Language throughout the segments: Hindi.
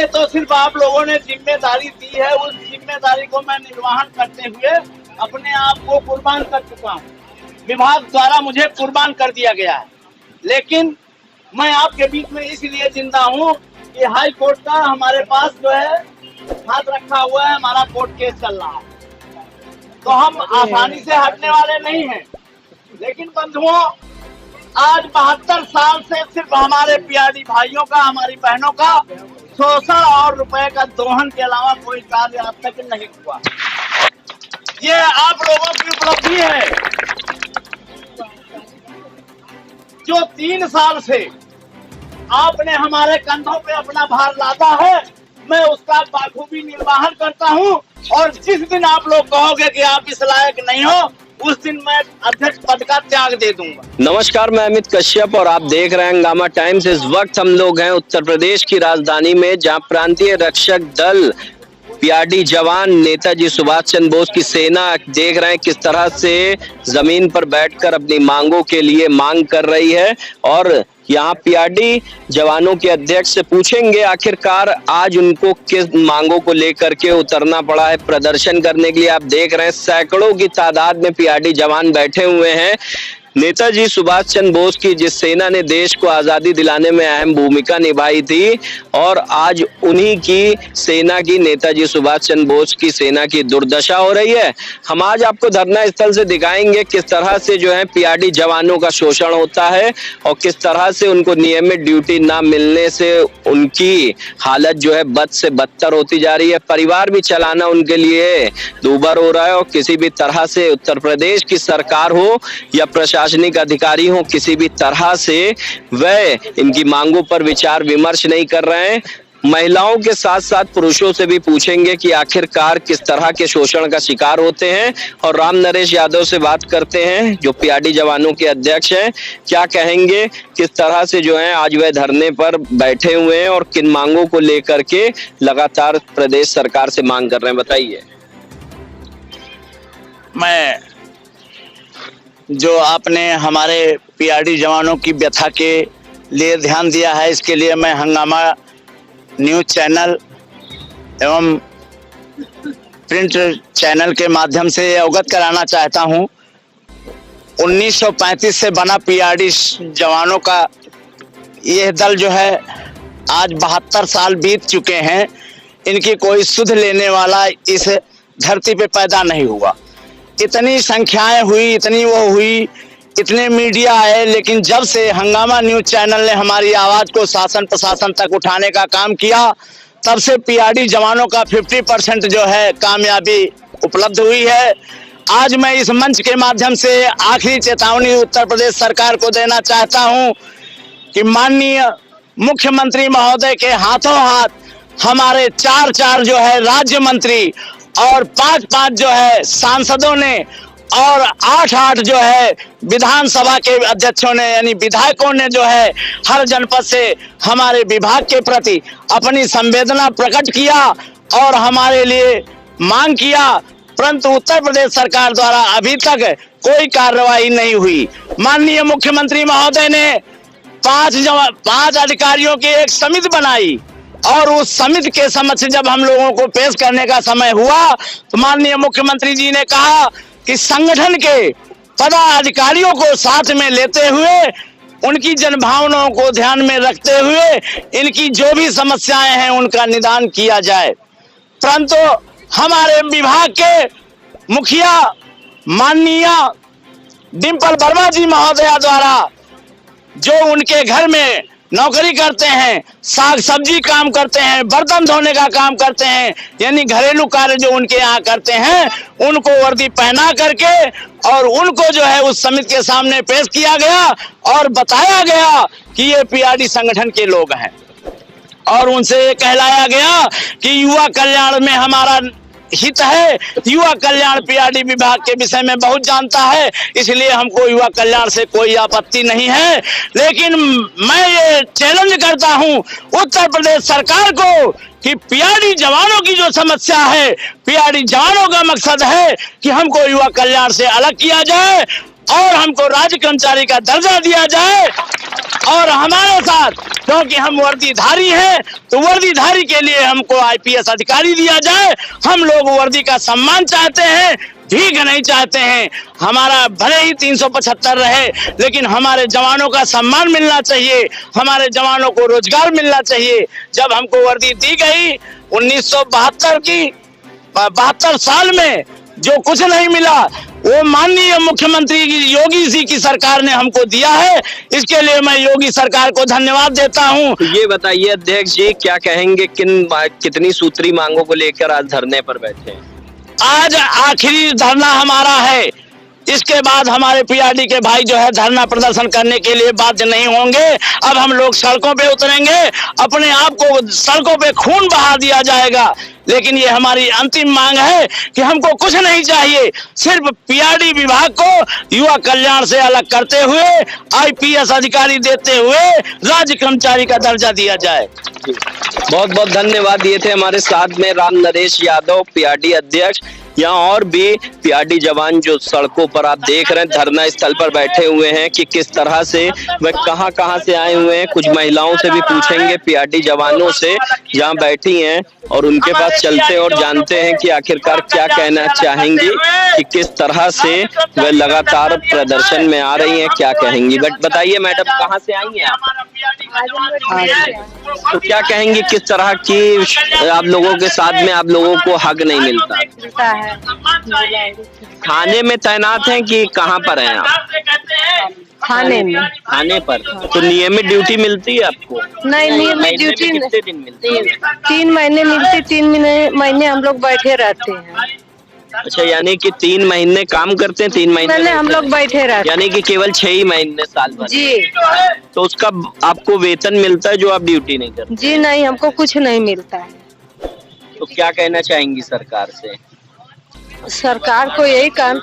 ये तो सिर्फ आप लोगों ने जिम्मेदारी दी है, उस जिम्मेदारी को मैं निर्वहन करते हुए अपने आप को कुर्बान कर चुका हूँ। विभाग द्वारा मुझे कुर्बान कर दिया गया है, लेकिन मैं आपके बीच में इसलिए जिंदा हूँ कि हाई कोर्ट का हमारे पास जो है हाथ रखा हुआ है, हमारा कोर्ट केस चल रहा है, तो हम आसानी से हटने वाले नहीं हैं। लेकिन बंधुओं, आज 72 साल से सिर्फ हमारे पीआरडी भाइयों का, हमारी बहनों का शोषण और रुपए का दोहन के अलावा कोई कार्य आज तक नहीं हुआ। ये आप लोगों की उपलब्धि है जो 3 साल से आपने हमारे कंधों पे अपना भार लादा है। मैं उसका बाखूबी निर्वाहन करता हूं, और जिस दिन आप लोग कहोगे कि आप इस लायक नहीं हो, उस दिन मैं अध्यक्ष पद का त्याग दे दूंगा। नमस्कार, मैं अमित कश्यप और आप देख रहे हैं हंगामा टाइम्स। इस वक्त हम लोग हैं उत्तर प्रदेश की राजधानी में, जहां प्रांतीय रक्षक दल पीआरडी जवान नेताजी सुभाष चंद्र बोस की सेना देख रहे हैं किस तरह से जमीन पर बैठकर अपनी मांगों के लिए मांग कर रही है। और यहाँ पीआरडी जवानों के अध्यक्ष से पूछेंगे आखिरकार आज उनको किस मांगों को लेकर के उतरना पड़ा है प्रदर्शन करने के लिए। आप देख रहे हैं सैकड़ों की तादाद में पीआरडी जवान बैठे हुए हैं। नेताजी सुभाष चंद्र बोस की जिस सेना ने देश को आजादी दिलाने में अहम भूमिका निभाई थी, और आज उन्हीं की सेना की, नेताजी सुभाष चंद्र बोस की सेना की दुर्दशा हो रही है। हम आज आपको धरना स्थल से दिखाएंगे किस तरह से जो है पीआरडी जवानों का शोषण होता है और किस तरह से उनको नियमित ड्यूटी ना मिलने से उनकी हालत जो है बद से बदतर होती जा रही है। परिवार भी चलाना उनके लिए दूभर हो रहा है, और किसी भी तरह से उत्तर प्रदेश की सरकार हो या प्रशासनिक अधिकारी हो, किसी भी तरह से वह इनकी मांगों पर विचार विमर्श नहीं कर रहे हैं। महिलाओं के साथ साथ पुरुषों से भी पूछेंगे कि आखिरकार किस तरह के शोषण का शिकार होते हैं। और राम नरेश यादव से बात करते हैं जो पीआरडी जवानों के अध्यक्ष हैं, क्या कहेंगे, किस तरह से जो है आज वह धरने पर बैठे हुए हैं और किन मांगों को लेकर के लगातार प्रदेश सरकार से मांग कर रहे हैं, बताइए। मैं जो आपने हमारे पीआरडी जवानों की व्यथा के लिए ध्यान दिया है, इसके लिए मैं हंगामा न्यूज चैनल एवं प्रिंट चैनल के माध्यम से अवगत कराना चाहता हूं। 1935 से बना पीआरडी जवानों का यह दल जो है आज 72 साल बीत चुके हैं। इनकी कोई सुध लेने वाला इस धरती पे पैदा नहीं हुआ। इतनी संख्याएं हुई, इतनी वो हुई, इतने मीडिया आए, लेकिन जब से हंगामा न्यूज चैनल ने हमारी आवाज को शासन प्रशासन तक उठाने का काम किया, तब से पीआरडी जवानों का 50% जो है कामयाबी उपलब्ध हुई है। आज मैं इस मंच के माध्यम से आखिरी चेतावनी उत्तर प्रदेश सरकार को देना चाहता हूं कि माननीय मुख्यमंत्री महोदय के हाथों हाथ हमारे 4 जो है राज्य मंत्री और 5 जो है सांसदों ने और 8 जो है विधानसभा के अध्यक्षों ने यानी विधायकों ने जो है हर जनपद से हमारे विभाग के प्रति अपनी संवेदना प्रकट किया और हमारे लिए मांग किया, परंतु उत्तर प्रदेश सरकार द्वारा अभी तक कोई कार्रवाई नहीं हुई। माननीय मुख्यमंत्री महोदय ने 5 अधिकारियों की एक समिति बनाई, और उस समिति के समक्ष जब हम लोगों को पेश करने का समय हुआ तो माननीय मुख्यमंत्री जी ने कहा कि संगठन के पदाधिकारियों को साथ में लेते हुए, उनकी जनभावनाओं को ध्यान में रखते हुए इनकी जो भी समस्याएं हैं उनका निदान किया जाए। परंतु हमारे विभाग के मुखिया माननीय डिंपल वर्मा जी महोदया द्वारा जो उनके घर में नौकरी करते हैं, साग सब्जी काम करते हैं, बर्तन धोने का काम करते हैं, यानी घरेलू कार्य जो उनके यहाँ करते हैं, उनको वर्दी पहना करके और उनको जो है उस समिति के सामने पेश किया गया और बताया गया कि ये पीआरडी संगठन के लोग हैं। और उनसे ये कहलाया गया कि युवा कल्याण में हमारा हित है, युवा कल्याण पीआरडी विभाग के विषय में बहुत जानता है, इसलिए हमको युवा कल्याण से कोई आपत्ति नहीं है। लेकिन मैं ये चैलेंज करता हूं उत्तर प्रदेश सरकार को कि पीआरडी जवानों की जो समस्या है, पीआरडी जवानों का मकसद है कि हमको युवा कल्याण से अलग किया जाए और हमको राज्य कर्मचारी का दर्जा दिया जाए। और हमारे साथ, क्योंकि हम वर्दीधारी हैं, तो वर्दीधारी के लिए हमको आईपीएस अधिकारी दिया जाए। हम लोग वर्दी का सम्मान चाहते हैं, भीख नहीं चाहते हैं। हमारा भले ही 375 रहे, लेकिन हमारे जवानों का सम्मान मिलना चाहिए, हमारे जवानों को रोजगार मिलना चाहिए। जब हमको वर्दी दी गई 1972 की 72 साल में जो कुछ नहीं मिला, वो माननीय मुख्यमंत्री योगी जी की सरकार ने हमको दिया है। इसके लिए मैं योगी सरकार को धन्यवाद देता हूँ। ये बताइए अध्यक्ष जी, क्या कहेंगे, कितनी सूत्री मांगों को लेकर आज धरने पर बैठे हैं? आज आखिरी धरना हमारा है। इसके बाद हमारे पीआरडी के भाई जो है धरना प्रदर्शन करने के लिए बाध्य नहीं होंगे। अब हम लोग सड़कों पे उतरेंगे, अपने आप को सड़कों पे खून बहा दिया जाएगा। लेकिन ये हमारी अंतिम मांग है कि हमको कुछ नहीं चाहिए, सिर्फ पीआरडी विभाग को युवा कल्याण से अलग करते हुए आईपीएस अधिकारी देते हुए राज्य कर्मचारी का दर्जा दिया जाए। बहुत बहुत धन्यवाद। ये थे हमारे साथ में राम नरेश यादव, पीआरडी अध्यक्ष। यहाँ और भी पीआरडी जवान जो सड़कों पर आप देख रहे हैं धरना स्थल पर बैठे हुए हैं कि किस तरह से वह कहाँ से आए हुए हैं। कुछ महिलाओं से भी पूछेंगे, पीआरडी जवानों से जहाँ बैठी हैं, और उनके पास चलते और जानते हैं कि आखिरकार क्या कहना चाहेंगी, कि किस तरह से वह लगातार प्रदर्शन में आ रही हैं, क्या कहेंगी। बट बताइए मैडम, कहाँ से आई हैं आप? तो क्या कहेंगी, किस तरह की आप लोगों के साथ में आप लोगों को हक नहीं मिलता है? थाने में तैनात हैं कि कहाँ पर हैं आप? थाने में। थाने पर। तो नियमित ड्यूटी मिलती है आपको? नहीं, नियमित ड्यूटी कितने दिन मिलती है? 3 महीने मिलती, 3 महीने हम लोग बैठे रहते हैं। अच्छा, यानी कि 3 महीने काम करते हैं, 3 महीने हम लोग बैठे रहते हैं, यानी कि केवल 6 ही महीने साल भर जी। तो उसका आपको वेतन मिलता है जो आप ड्यूटी नहीं करते? जी नहीं, हमको कुछ नहीं मिलता है। तो क्या कहना चाहेंगी सरकार से? सरकार को यही काम,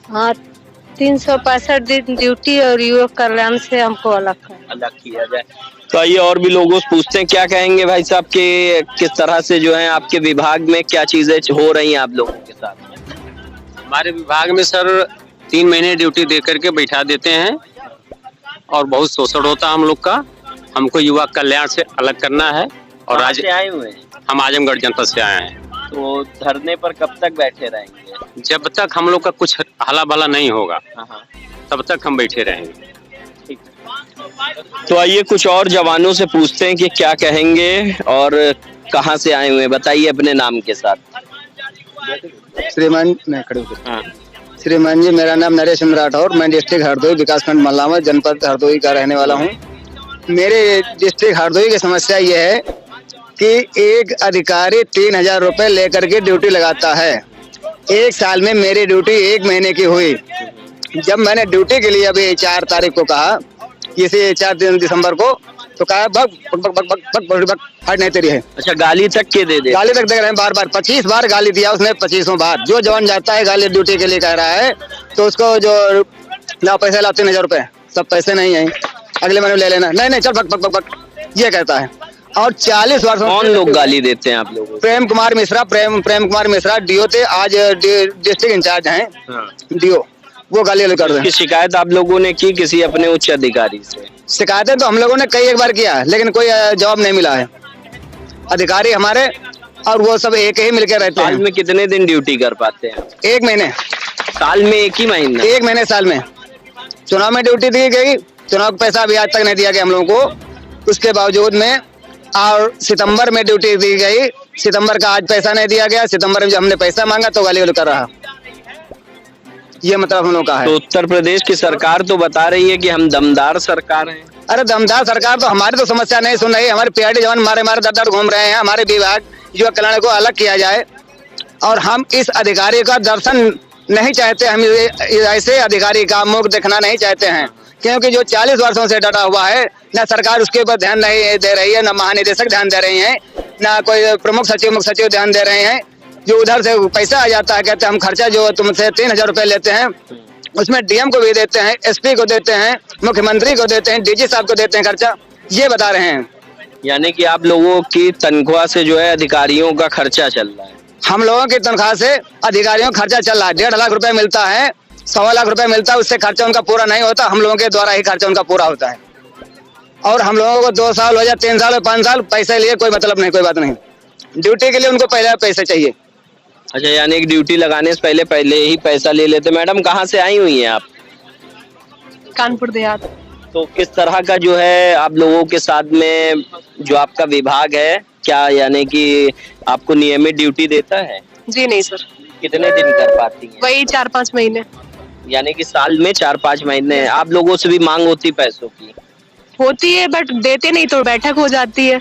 हाँ 365 दिन ड्यूटी और युवा कल्याण से हमको अलग किया जाए। तो आइए और भी लोगों से पूछते हैं, क्या कहेंगे भाई साहब के किस तरह से जो है आपके विभाग में क्या चीजें हो रही हैं आप लोगों के साथ? हमारे विभाग में सर 3 महीने ड्यूटी दे करके बैठा देते हैं और बहुत शोषण होता है हम लोग का। हमको युवा कल्याण से अलग करना है। और आज आए हुए हैं? हम आजमगढ़ जनपद से आए हैं। तो धरने पर कब तक बैठे रहेंगे? जब तक हम लोग का कुछ हला भला नहीं होगा तब तक हम बैठे रहेंगे। तो आइए कुछ और जवानों से पूछते हैं कि क्या कहेंगे और कहां से आए हुए हैं। बताइए अपने नाम के साथ। श्रीमान श्रीमान जी, मेरा नाम नरेश चंद्र राठौर, मैं डिस्ट्रिक्ट हरदोई विकासखंड मल्लावा जनपद हरदोई का रहने वाला हूँ। मेरे डिस्ट्रिक्ट हरदोई की समस्या ये है कि एक अधिकारी 3000 रुपए लेकर के ड्यूटी लगाता है। एक साल में मेरी ड्यूटी 1 महीने की हुई। जब मैंने ड्यूटी के लिए अभी 4 तारीख को कहा, इसे 4 दिसंबर को, तो कहा भग भग भग भग भग भग हट नहीं तेरी है। अच्छा, गाली तक के दे गाली तक दे रहे हैं बार बार। 25 बार गाली दिया उसने, 25 बार। जो जवान जाता है गाली ड्यूटी के लिए कह रहा है, तो उसको जो ला पैसे ला 3000 रुपए, सब पैसे नहीं है, अगले महीने ले लेना। नहीं चल भग भग भग भग, ये कहता है। और 40 वर्ष कौन लोग गाली देते हैं आप लोगों को? प्रेम कुमार मिश्रा डीओ थे, आज डिस्ट्रिक्ट इंचार्ज हैं डीओ, वो गाली कर रहे हैं। शिकायत आप लोगों ने की किसी अपने उच्च अधिकारी से? शिकायतें तो हम लोगों ने कई एक बार किया, लेकिन कोई जवाब नहीं मिला है। अधिकारी हमारे और वो सब एक ही मिलकर रहते हैं। साल में कितने दिन ड्यूटी कर पाते हैं? 1 महीने। साल में 1 ही महीना? 1 महीने साल में। चुनाव में ड्यूटी दी गई, चुनाव का पैसा अभी आज तक नहीं दिया गया हम लोगों को। उसके बावजूद में और सितंबर में ड्यूटी दी गई, सितंबर का आज पैसा नहीं दिया गया। सितंबर में जब हमने पैसा मांगा तो गाली कर रहा। ये मतलब हम लोग का है। तो उत्तर प्रदेश की सरकार तो बता रही है कि हम दमदार सरकार हैं। अरे दमदार सरकार तो हमारी तो समस्या नहीं सुन रही। हमारे पीआरडी जवान मारे दर घूम रहे हैं। हमारे विभाग युवा कल्याण को अलग किया जाए और हम इस अधिकारी का दर्शन नहीं चाहते। हम ऐसे अधिकारी का मुख देखना नहीं चाहते हैं, क्योंकि जो 40 वर्षों से डटा हुआ है, न सरकार उसके ऊपर ध्यान नहीं दे रही है, न महानिदेशक ध्यान दे रही है, न कोई प्रमुख सचिव ध्यान दे रहे हैं। जो उधर से पैसा आ जाता है, कहते हैं हम खर्चा जो तुमसे 3000 रुपए लेते हैं, उसमें डीएम को भी देते हैं, एसपी को देते हैं, मुख्यमंत्री को देते हैं, डीजी साहब को देते हैं खर्चा। ये बता रहे हैं। यानी कि आप लोगों की तनख्वाह से जो है अधिकारियों का खर्चा चल रहा है? हम लोगों की तनख्वाह से अधिकारियों का खर्चा चल रहा है। 1.5 लाख रुपए मिलता है 1.25 लाख रुपए मिलता है, उससे खर्चा उनका पूरा नहीं होता, हम लोगों के द्वारा ही खर्चा उनका पूरा होता है। और हम लोगों को 2 साल हो जाए, 3 साल हो, 5 साल पैसे लिए कोई मतलब नहीं, कोई बात नहीं। ड्यूटी के लिए उनको पहले पैसे चाहिए। अच्छा, यानी कि ड्यूटी लगाने से पहले ही पैसा ले लेते। मैडम कहाँ से आई हुई हैं आप? कानपुर देहात। तो किस तरह का जो है आप लोगों के साथ में जो आपका विभाग है, क्या यानी कि आपको नियमित ड्यूटी देता है? जी नहीं सर। कितने दिन कर पाती हैं? वही 4-5 महीने। यानी कि साल में 4-5 महीने। आप लोगों से भी मांग होती पैसों की? होती है बट देते नहीं तो बैठक हो जाती है।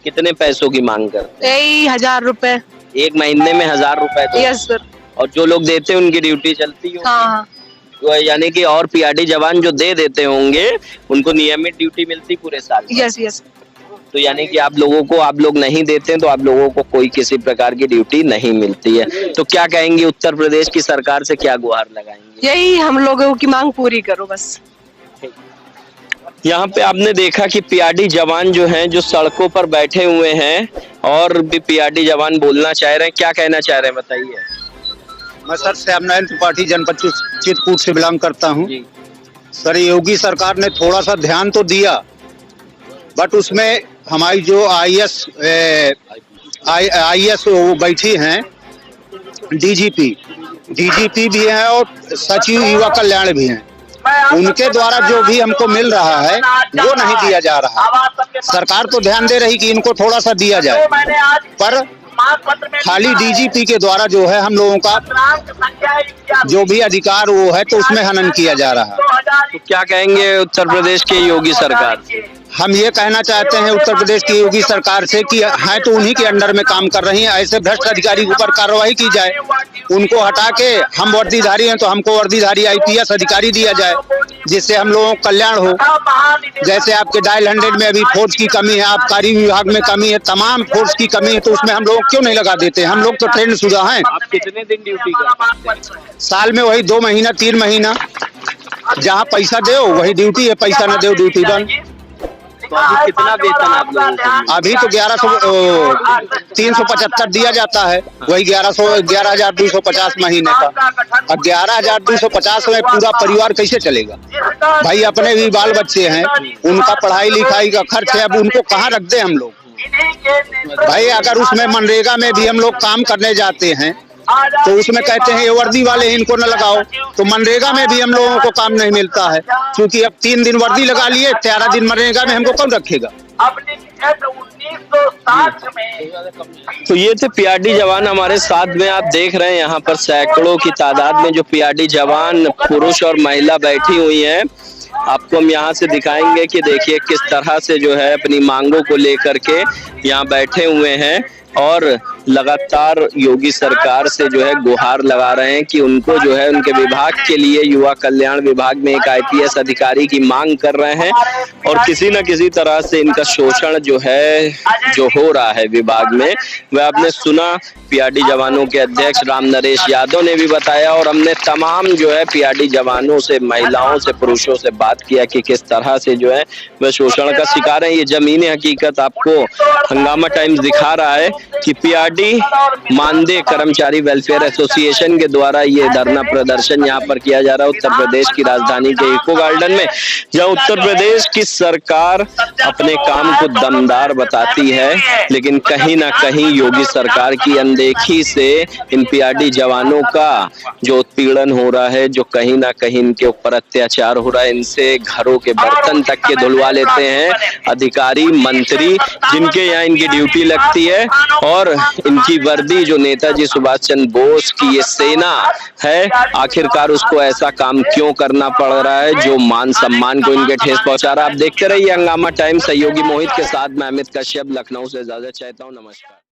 कितने पैसों की मांग करते हैं? यही 1000 रुपए। एक महीने में 1000 रुपए? तो यस सर। और जो लोग देते हैं उनकी ड्यूटी चलती है? हाँ। तो यानी कि और पीआरडी जवान जो दे देते होंगे उनको नियमित ड्यूटी मिलती पूरे साल? Yes yes. तो यानी कि आप लोग नहीं देते हैं तो आप लोगों को कोई किसी प्रकार की ड्यूटी नहीं मिलती है। तो क्या कहेंगे, उत्तर प्रदेश की सरकार से क्या गुहार लगाएंगे? यही हम लोगों की मांग पूरी करो बस। यहाँ पे आपने देखा कि पीआरडी जवान जो हैं जो सड़कों पर बैठे हुए हैं और भी पीआरडी जवान बोलना चाह रहे हैं। क्या कहना चाह रहे हैं बताइए। मैं सर श्यामनारायण त्रिपाठी, जनपद चित्रकूट से बिलोंग करता हूँ। सर योगी सरकार ने थोड़ा सा ध्यान तो दिया, बट उसमें हमारी जो आईएएस वो बैठी हैं, डीजीपी भी हैं और सचिव युवा कल्याण भी हैं, उनके द्वारा जो भी हमको मिल रहा है वो नहीं दिया जा रहा। सरकार तो ध्यान दे रही कि इनको थोड़ा सा दिया जाए, पर खाली डीजीपी के द्वारा जो है हम लोगों का जो भी अधिकार वो है तो उसमें हनन किया जा रहा है। तो क्या कहेंगे उत्तर प्रदेश के योगी सरकार से? हम ये कहना चाहते हैं उत्तर प्रदेश की योगी सरकार से कि है तो उन्हीं के अंडर में काम कर रही हैं, ऐसे भ्रष्ट अधिकारी के ऊपर कार्रवाई की जाए, उनको हटा के हम वर्दीधारी हैं तो हमको वर्दीधारी आईपीएस अधिकारी दिया जाए, जिससे हम लोगों का कल्याण हो। जैसे आपके डायल 100 में अभी फोर्स की कमी है, आबकारी विभाग में कमी है, तमाम फोर्स की कमी है, तो उसमें हम लोग क्यों नहीं लगा देते? हम लोग तो ट्रेन शुदा हैं। आप कितने दिन ड्यूटी करते हैं? साल में वही 2 महीना 3 महीना, जहाँ पैसा दो वही ड्यूटी है, पैसा न दो ड्यूटी बंद। तो अभी कितना वेतन आप लोगों को? अभी तो 375 दिया जाता है, वही 11,250 महीने का। अब 11,250 में पूरा परिवार कैसे चलेगा भाई? अपने भी बाल बच्चे हैं, उनका पढ़ाई लिखाई का खर्च है, अब उनको कहाँ रख दे हम लोग भाई? अगर उसमें मनरेगा में भी हम लोग काम करने जाते हैं तो उसमें कहते हैं ये वर्दी वाले इनको न लगाओ, तो मनरेगा में भी हम लोगों को काम नहीं मिलता है, क्योंकि अब 3 दिन वर्दी लगा लिए, 13 दिन मनरेगा में हमको कौन रखेगा? तो ये थे पीआरडी जवान हमारे साथ में। आप देख रहे हैं यहाँ पर सैकड़ों की तादाद में जो पीआरडी जवान पुरुष और महिला बैठी हुई हैं। आपको हम यहाँ से दिखाएंगे कि देखिए किस तरह से जो है अपनी मांगों को लेकर के यहाँ बैठे हुए हैं और लगातार योगी सरकार से जो है गुहार लगा रहे हैं कि उनको जो है उनके विभाग के लिए युवा कल्याण विभाग में एक आईपीएस अधिकारी की मांग कर रहे हैं और किसी न किसी तरह से इनका शोषण जो है जो हो रहा है विभाग में, वह आपने सुना। पीआरडी जवानों के अध्यक्ष राम नरेश यादव ने भी बताया और हमने तमाम जो है पीआरडी जवानों से, महिलाओं से, पुरुषों से बात किया कि किस तरह से जो है वह शोषण का शिकार है। ये जमीनी हकीकत आपको हंगामा टाइम्स दिखा रहा है कि पीआरडी मानदेय कर्मचारी वेलफेयर एसोसिएशन के द्वारा ये धरना प्रदर्शन यहाँ पर किया जा रहा है उत्तर प्रदेश की राजधानी के इको गार्डन में, जहाँ उत्तर प्रदेश की सरकार अपने काम को दमदार बताती है, लेकिन कहीं ना कहीं योगी सरकार की अनदेखी से इन पीआरडी जवानों का जो उत्पीड़न हो रहा है, जो कहीं ना कहीं इनके ऊपर अत्याचार हो रहा है, इनसे घरों के बर्तन तक के धुलवा लेते हैं अधिकारी मंत्री जिनके यहाँ इनकी ड्यूटी लगती है, और इनकी वर्दी जो नेताजी सुभाष चंद्र बोस की ये सेना है, आखिरकार उसको ऐसा काम क्यों करना पड़ रहा है जो मान सम्मान को इनके ठेस पहुंचा रहा है। आप देखते रहिए हंगामा टाइम। सहयोगी मोहित के साथ मैं अमित कश्यप, लखनऊ से इजाजत चाहता हूँ। नमस्कार।